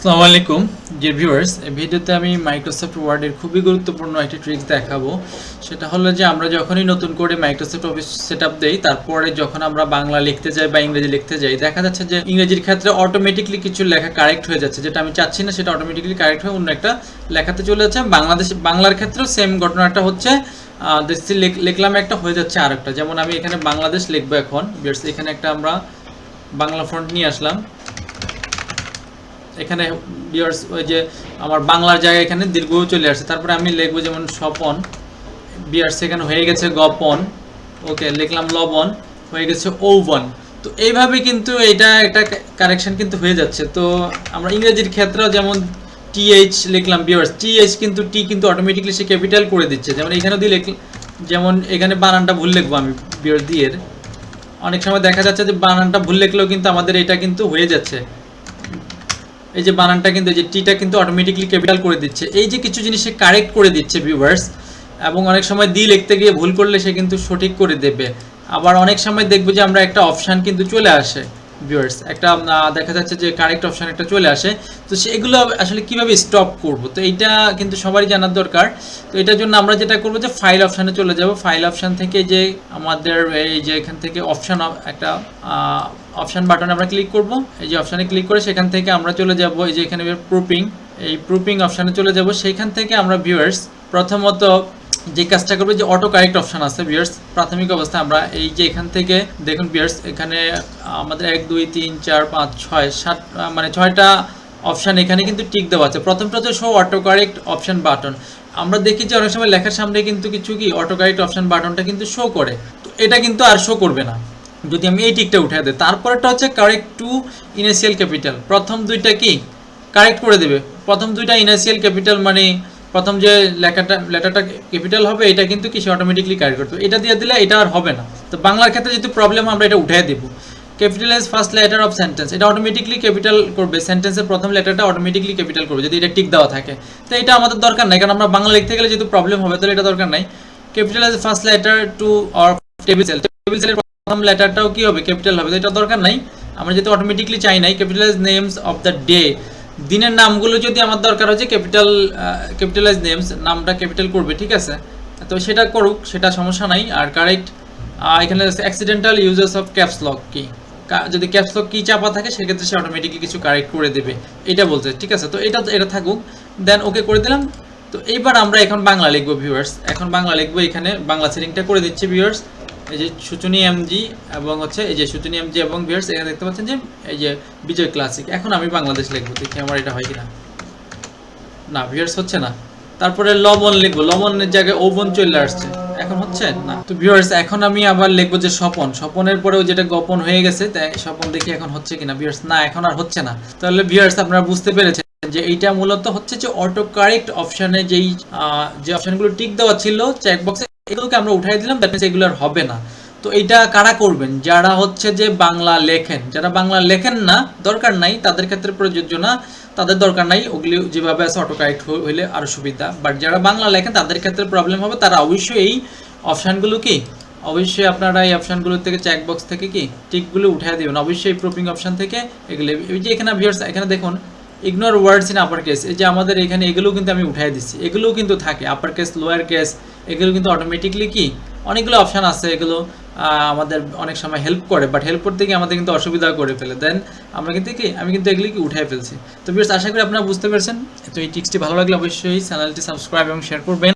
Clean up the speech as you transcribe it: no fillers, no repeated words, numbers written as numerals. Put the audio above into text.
আসসালামু আলাইকুম dear viewers, এই ভিডিওতে আমি মাইক্রোসফট ওয়ার্ডের খুবই গুরুত্বপূর্ণ একটি ট্রিক্স দেখাবো। সেটা হলো যে আমরা যখনই নতুন করে মাইক্রোসফট অফিস সেটআপ দেই, তারপরে যখন আমরা বাংলা লিখতে যাই বা ইংরেজি লিখতে যাই, দেখা যাচ্ছে যে ইংরেজির ক্ষেত্রে অটোমেটিকলি কিছু লেখা কারেক্ট হয়ে যাচ্ছে, যেটা আমি চাচ্ছি না সেটা অটোমেটিকলি কারেক্ট হয়ে অন্য একটা লেখাতে চলে যাচ্ছে। বাংলার ক্ষেত্রেও সেম ঘটনাটা হচ্ছে, লিখলাম একটা হয়ে যাচ্ছে আরেকটা। যেমন আমি এখানে বাংলাদেশ লিখবো এখন, এখানে একটা আমরা বাংলা ফন্ট নিয়ে আসলাম। এখানে ভিউয়ার্স ওই যে আমার বাংলার জায়গায় এখানে দীর্ঘ চলে আসছে, তারপরে আমি লিখবো যেমন স্বপন। ভিউয়ার্স এখানে হয়ে গেছে গপন, ওকে লিখলাম লবণ, হয়ে গেছে ওভন। তো এইভাবে কিন্তু এটা একটা কারেকশন কিন্তু হয়ে যাচ্ছে। তো আমরা ইংরেজির ক্ষেত্রেও যেমন টিএইচ লিখলাম, ভিউয়ার্স টিএইচ কিন্তু টি কিন্তু অটোমেটিকলি সে ক্যাপিটাল করে দিচ্ছে। যেমন এখানে দিয়ে যেমন এখানে বানানটা ভুল লিখবো আমি ভিউয়ার্স দিয়ে, অনেক সময় দেখা যাচ্ছে যে বানানটা ভুল লিখলেও কিন্তু আমাদের এটা কিন্তু হয়ে যাচ্ছে। এই যে বানানটা কিন্তু এই যে টিটা কিন্তু অটোমেটিকলি ক্যাপিটাল করে দিচ্ছে। এই যে কিছু জিনিস সে কারেক্ট করে দিচ্ছে ভিউয়ার্স, এবং অনেক সময় দি লিখতে গিয়ে ভুল করলে সে কিন্তু সঠিক করে দেবে। আবার অনেক সময় দেখবো যে আমরা একটা অপশান কিন্তু চলে আসে ভিউয়ার্স, একটা দেখা যাচ্ছে যে কারেক্ট অপশান একটা চলে আসে। তো সেগুলো আসলে কিভাবে স্টপ করব, তো এইটা কিন্তু সবারই জানার দরকার। তো এটার জন্য আমরা যেটা করবো যে ফাইল অপশানে চলে যাব। ফাইল অপশান থেকে যে আমাদের এই যে এখান থেকে অপশান একটা অপশান বাটনে আমরা ক্লিক করব। এই যে অপশানে ক্লিক করে সেখান থেকে আমরা চলে যাব এই যে এখানে প্রুফিং, এই প্রুফিং অপশানে চলে যাব। সেইখান থেকে আমরা ভিউয়ার্স প্রথমত যে কাজটা করবে যে অটো কারেক্ট অপশান আছে ভিউয়ার্স, প্রাথমিক অবস্থায় আমরা এই যে এখান থেকে দেখুন ভিউয়ার্স, এখানে আমাদের 1 2 3 4 5 6 7 মানে 6টা অপশান এখানে কিন্তু টিক দেওয়া আছে। প্রথমটা হচ্ছে show auto correct option button. আমরা দেখি যে অনেক সময় লেখার সামনে কিন্তু কিছু কি অটো কারেক্ট অপশান বাটনটা কিন্তু শো করে, তো এটা কিন্তু আর শো করবে না যদি আমি এই টিকটা উঠে দিই। তারপরটা হচ্ছে কারেক্ট টু ইনিশিয়াল ক্যাপিটাল, প্রথম দুইটা কি কারেক্ট করে দেবে। প্রথম দুইটা ইনিশিয়াল ক্যাপিটাল মানে প্রথম যে লেটারটা ক্যাপিটাল হবে এটা কিন্তু কিছু অটোমেটিকলি কারেক্ট করতে হবে, এটা দিয়ে দিলে এটা আর হবে না। তো বাংলার ক্ষেত্রে যেহেতু প্রবলেম, আমরা এটা উঠিয়ে দেবো। Capitalise first letter of sentence, এটা অটোমেটিকলি ক্যাপিটাল করবে, সেন্টেন্সের প্রথম লেটারটা অটোমেটিকলি ক্যাপিটাল করবে যদি এটা টিক দেওয়া থাকে। তো এটা আমাদের দরকার নাই, কারণ আমরা বাংলা লিখতে গেলে যেহেতু প্রবলেম হবে, তাহলে এটা দরকার নাই। Capitalise first letter to or table sell, table সেলের প্রথম লেটারটাও কি হবে ক্যাপিটাল হবে, তো এটা দরকার নাই। আমরা যেহেতু অটোমেটিকলি চাই নাই। Capitalise names of the day, দিনের নামগুলো যদি আমার দরকার হচ্ছে ক্যাপিটালাইজ নেমস, নামটা ক্যাপিটাল করবে, ঠিক আছে, তো সেটা করুক, সেটা সমস্যা নাই। আর কারেক্ট এখানে accidental uses of caps lock কি, যদি ক্যাপস লক কি চাপা থাকে সেক্ষেত্রে সে অটোমেটিকলি কিছু কারেক্ট করে দেবে, এটা বলছে, ঠিক আছে। তো এটা থাকুক, দেন ওকে করে দিলাম। তো এইবার আমরা এখন বাংলা লিখবো ভিউয়ার্স, এখন বাংলা লিখবো। এখানে বাংলা সেটিংটা করে দিচ্ছি ভিউয়ার্স, এই যে সূচনী এমজি এবং হচ্ছে এই যে সূচনী এমজি এবং ভিউয়ার্স এখানে দেখতে পাচ্ছেন যে এই যে বিজয় ক্লাসিক। এখন আমি বাংলাদেশ লিখবো, দেখি আমার এটা হয় কিনা। না ভিউয়ার্স হচ্ছে না। তারপরে লবণ লিখবো, লবণের জায়গায় ওভন চলে আসছে, এখন হচ্ছে না। তো ভিউয়ার্স এখন আমি আবার লিখবো যে স্বপন, স্বপনের পরেও যেটা গোপন হয়ে গেছে, তাই স্বপন দেখি এখন হচ্ছে কিনা। ভিউয়ার্স না, এখন আর হচ্ছে না। তাহলে ভিউয়ার্স আপনারা বুঝতে পেরেছেন যে এইটা মূলত হচ্ছে যে অটো কারেক্ট অপশনে যে অপশনগুলো টিক দেওয়া ছিল চেকবক্সে, এগুলোকে আমরা উঠাই দিলাম, দ্যাট মিন্স এগুলো আর হবে না। তো এইটা কারা করবেন? যারা হচ্ছে যে বাংলা লেখেন। যারা বাংলা লেখেন না, দরকার নাই, তাদের ক্ষেত্রে প্রযোজ্য না, তাদের দরকার নাই। ওগুলি যেভাবে আছে অটো কারেক্ট হইলে আরও সুবিধা। বাট যারা বাংলা লেখেন তাদের ক্ষেত্রে প্রবলেম হবে, তারা অবশ্যই এই অপশানগুলো কি অবশ্যই আপনারা এই অপশানগুলো থেকে চেকবক্স থেকে কি টিকগুলো উঠিয়ে দেবেন, অবশ্যই প্রুফিং অপশান থেকে এগুলো। এই যে এখানে ভিউয়ার্স এখানে দেখুন ignore words in upper case, এই যে আমাদের এখানে এগুলোও কিন্তু আমি উঠাই দিচ্ছি, এগুলোও কিন্তু থাকে আপার কেস লোয়ার কেস, এগুলো কিন্তু অটোমেটিকলি কি অনেকগুলো অপশান আছে, এগুলো আমাদের অনেক সময় হেল্প করে, বাট হেল্প করতে গিয়ে আমাদের কিন্তু অসুবিধা করে ফেলে। দেন আমরা কিন্তু কি আমি কিন্তু এগুলি কি উঠাই ফেলছি। তো ভিউয়ার্স আশা করি আপনারা বুঝতে পেরেছেন। তো এই টিপসটি ভালো লাগলে অবশ্যই চ্যানেলটি সাবস্ক্রাইব এবং শেয়ার করবেন।